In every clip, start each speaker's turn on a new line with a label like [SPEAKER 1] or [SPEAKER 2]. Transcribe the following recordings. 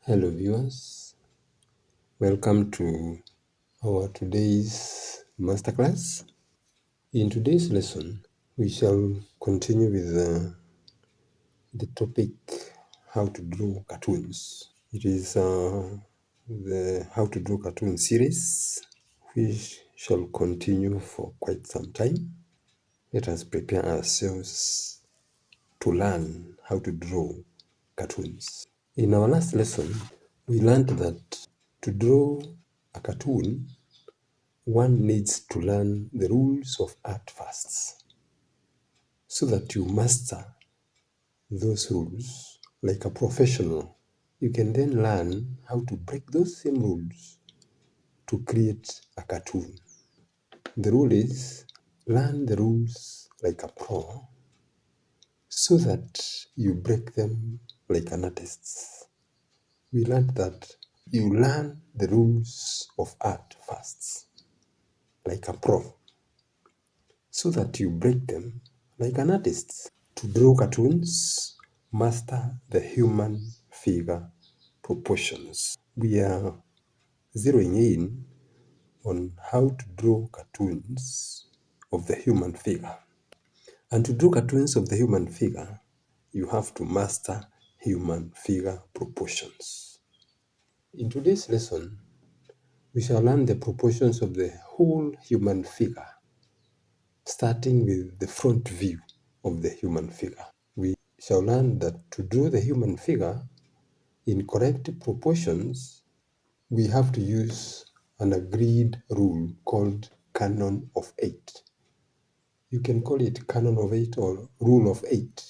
[SPEAKER 1] Hello viewers, welcome to our today's masterclass. In today's lesson, we shall continue with the topic how to draw cartoons. It is the how to draw cartoon series which shall continue for quite some time. Let us prepare ourselves to learn how to draw cartoons. In our last lesson, we learned that to draw a cartoon, one needs to learn the rules of art first, so that you master those rules like a professional. You can then learn how to break those same rules to create a cartoon. The rule is learn the rules like a pro so that you break them like an artist. We learned that you learn the rules of art first, like a pro, so that you break them like an artist. To draw cartoons, master the human figure proportions. We are zeroing in on how to draw cartoons of the human figure. And to draw cartoons of the human figure, you have to master human figure proportions. In today's lesson, we shall learn the proportions of the whole human figure, starting with the front view of the human figure. We shall learn that to draw the human figure in correct proportions, we have to use an agreed rule called canon of 8. You can call it canon of 8 or rule of 8.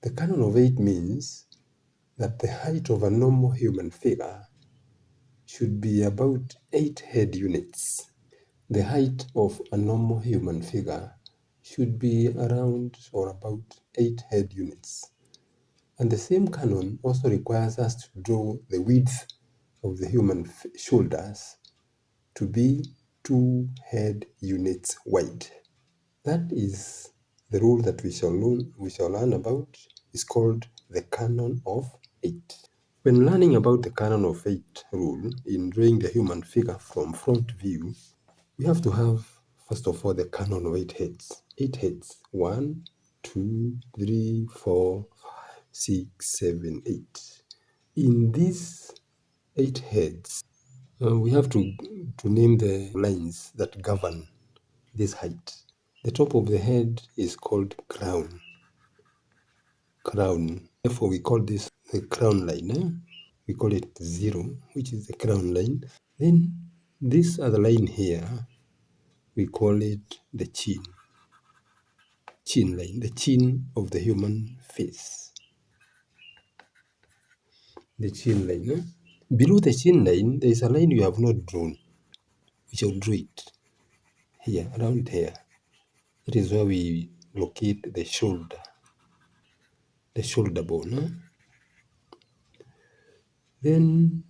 [SPEAKER 1] The canon of 8 means that the height of a normal human figure should be about 8 head units. The height of a normal human figure should be around or about 8 head units. And the same canon also requires us to draw the width of the human shoulders to be 2 head units wide. That is the rule that we shall learn about. Is called the canon of 8. When learning about the canon of 8 rule in drawing the human figure from front view, we have to have, first of all, the canon of 8 heads. 8 heads. 1, 2, 3, 4, 5, 6, 7, 8. In these 8 heads, we have to name the lines that govern this height. The top of the head is called crown. Crown. Therefore, we call this the crown line. We call it 0, which is the crown line. Then this other line here, we call it the chin. Chin line, the chin of the human face. The chin line. Below the chin line, there is a line you have not drawn. We shall draw it here, around here. That is where we locate the shoulder bone. Then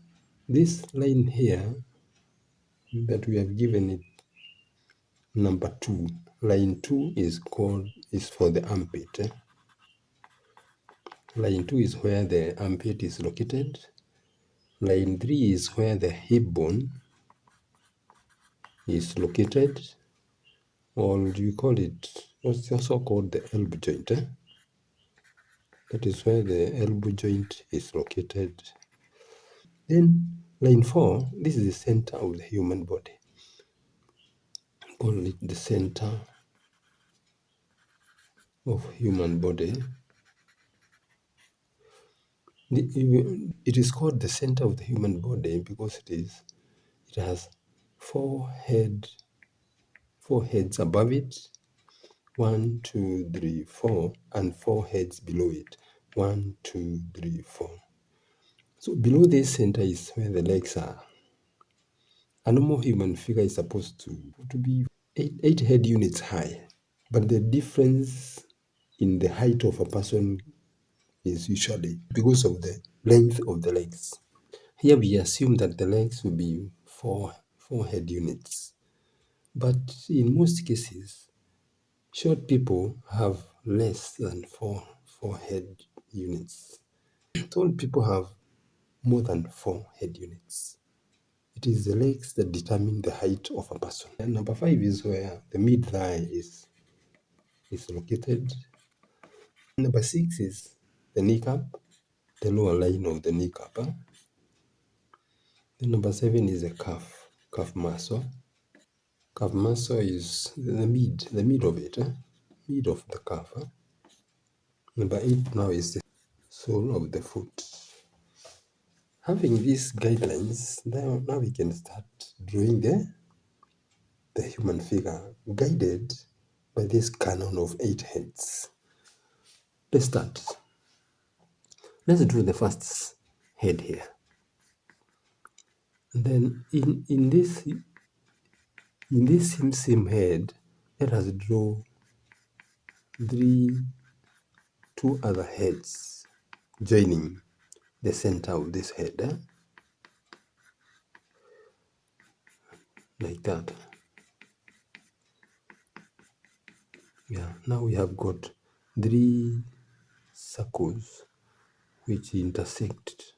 [SPEAKER 1] this line here that we have given it number 2. Line 2 is for the armpit. Line 2 is where the armpit is located. Line 3 is where the hip bone is located, or do you call it, it's also called the elbow joint. That is where the elbow joint is located. Then line 4, this is the center of the human body. Call it the center of human body. It is called the center of the human body because it has 4 heads above it, 1, 2, 3, 4, and 4 heads below it, 1, 2, 3, 4. So below this center is where the legs are. A normal human figure is supposed to be 8 head units high, but the difference in the height of a person is usually because of the length of the legs. Here we assume that the legs will be 4 head units, but in most cases, short people have less than 4 head units. Tall people have more than 4 head units. It is the legs that determine the height of a person. And number 5 is where the mid thigh is located. Number 6 is the kneecap, the lower line of the kneecap. Then number 7 is the calf muscle. Calf muscle is the mid of it, mid of the calf. Number 8 now is the sole of the foot. Having these guidelines, now we can start drawing the human figure, guided by this canon of 8 heads. Let's start. Let's draw the first head here. And then in this same head, let us draw two other heads joining the center of this head, like that. Yeah, now we have got 3 circles which intersect,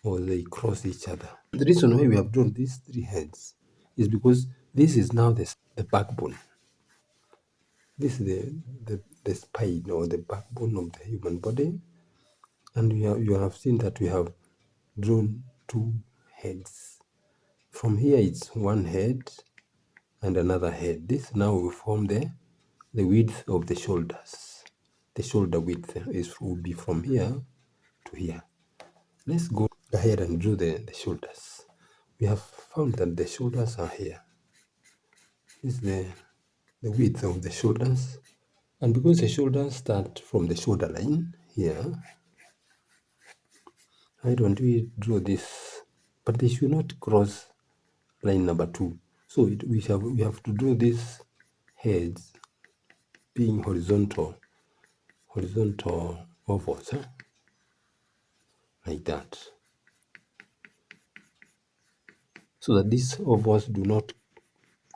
[SPEAKER 1] or they cross each other. The reason why we have drawn these 3 heads is because this is now the backbone. This is the spine or the backbone of the human body, and you have seen that we have drawn 2 heads. From here it's 1 head and another head. This now will form the width of the shoulders. The shoulder width will be from here to here. Let's go ahead and draw the shoulders. We have found that the shoulders are here. This is the width of the shoulders. And because the shoulders start from the shoulder line here, why don't we draw this? But they should not cross line number 2. So we have to draw these heads being horizontal ovals, like that, so that these ovals do not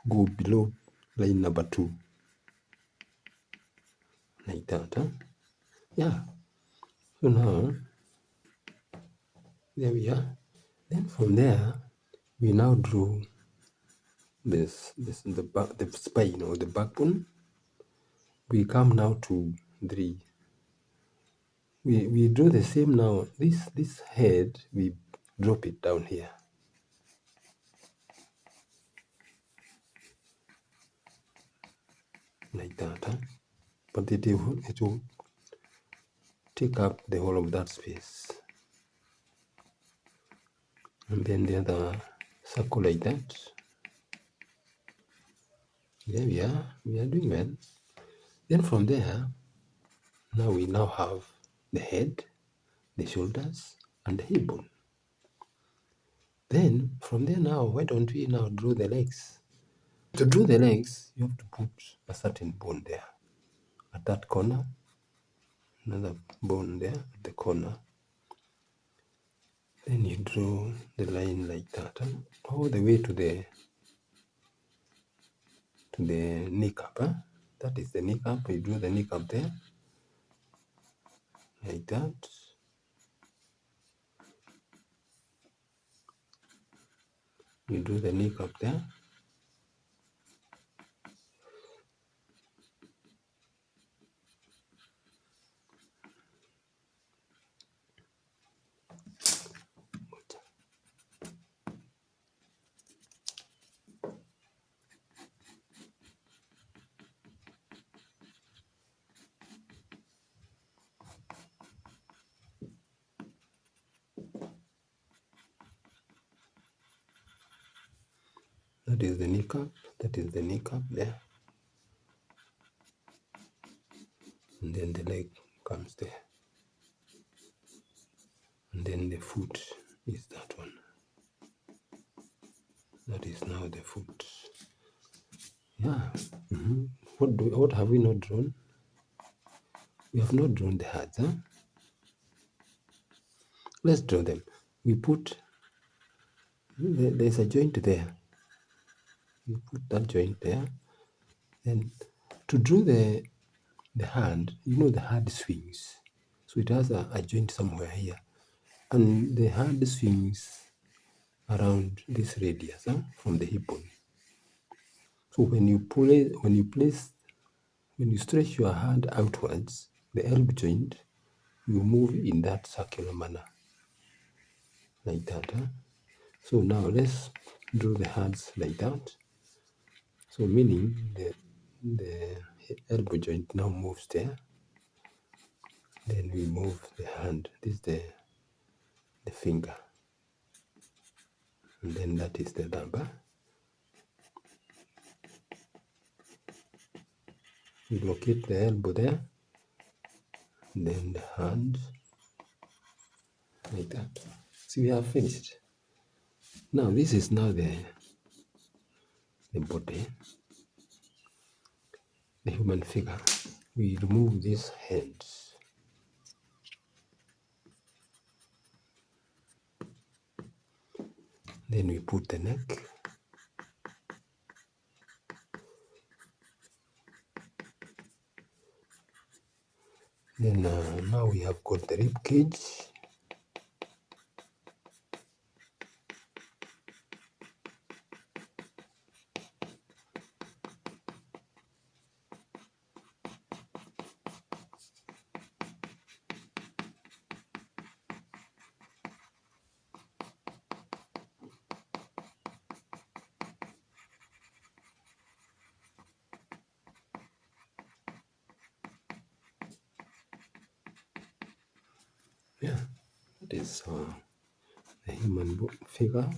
[SPEAKER 1] go below line number 2, like that. Yeah. So now there we are. Then from there we now draw the spine or the backbone. We come now to 3. We draw the same now. This head, we drop it down here, like that. But it will take up the whole of that space. And then the other circle, like that. There we are. We are doing well. Then from there, now we have the head, the shoulders, and the hip bone. Then from there now, why don't we now draw the legs? To draw the legs, you have to put a certain bone there at that corner, another bone there at the corner. Then you draw the line like that, all the way to the kneecap. That is the kneecap. You draw the kneecap there, like that. You draw the kneecap there. That is the kneecap. That is the kneecap there. And then the leg comes there. And then the foot is that one. That is now the foot. Yeah. What have we not drawn? We have not drawn the hands. Let's draw them. We put, there's a joint there. You put that joint there. Then to draw the hand, the hand swings. So it has a joint somewhere here. and the hand swings around this radius from the hip bone. So when you stretch your hand outwards, the elbow joint, you move in that circular manner, like that. So now let's draw the hands like that. So meaning the elbow joint now moves there. Then we move the hand. This is the finger. And then that is the thumb. We locate the elbow there. And then the hand. Like that. So we have finished. Now this is now the body, the human figure. We remove these hands. Then we put the neck. Then now we have got the rib cage. Yeah, that is the human figure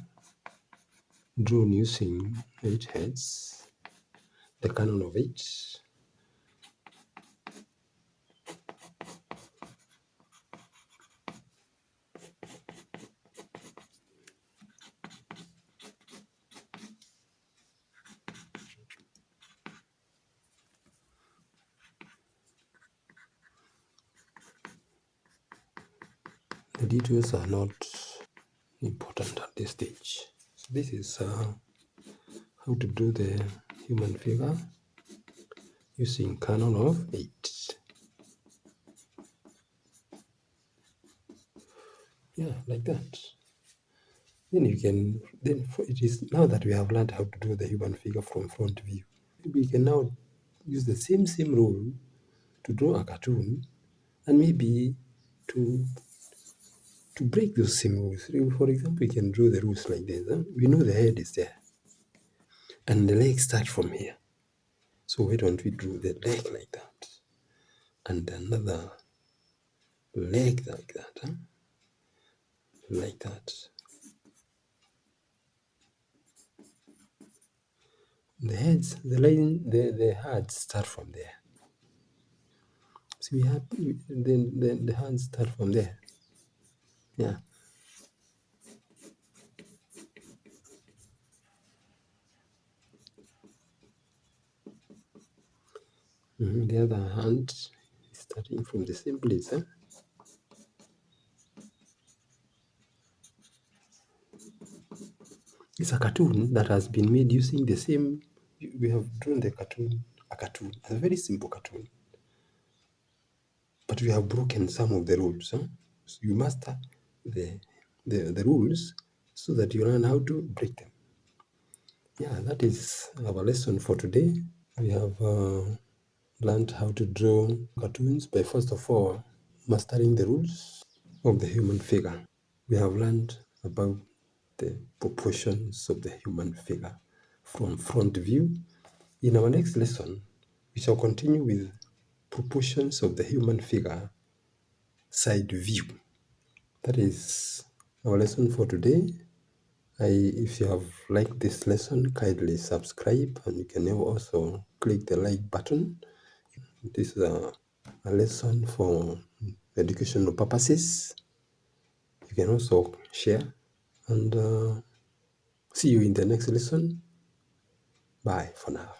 [SPEAKER 1] drawn using 8 heads, the canon of 8. The details are not important at this stage. So this is how to do the human figure using canon of 8. Yeah, like that. Then you can, it is now that we have learned how to do the human figure from front view, we can now use the same rule to draw a cartoon, and maybe to break those same rules. For example, we can draw the rules like this. We know the head is there, and the legs start from here. So why don't we draw the leg like that, and another leg like that, like that. The heads, the heads start from there. So we have then the hands start from there. Yeah. The other hand is starting from the same place. It's a cartoon that has been made using the same. We have drawn a cartoon, a very simple cartoon, but we have broken some of the rules. So you master the rules so that you learn how to break them. Yeah, that is our lesson for today. We have learned how to draw cartoons by first of all mastering the rules of the human figure. We have learned about the proportions of the human figure from front view. In our next lesson, we shall continue with proportions of the human figure side view. That is our lesson for today. If you have liked this lesson, kindly subscribe, and you can now also click the like button. This is a lesson for educational purposes. You can also share, and see you in the next lesson. Bye for now.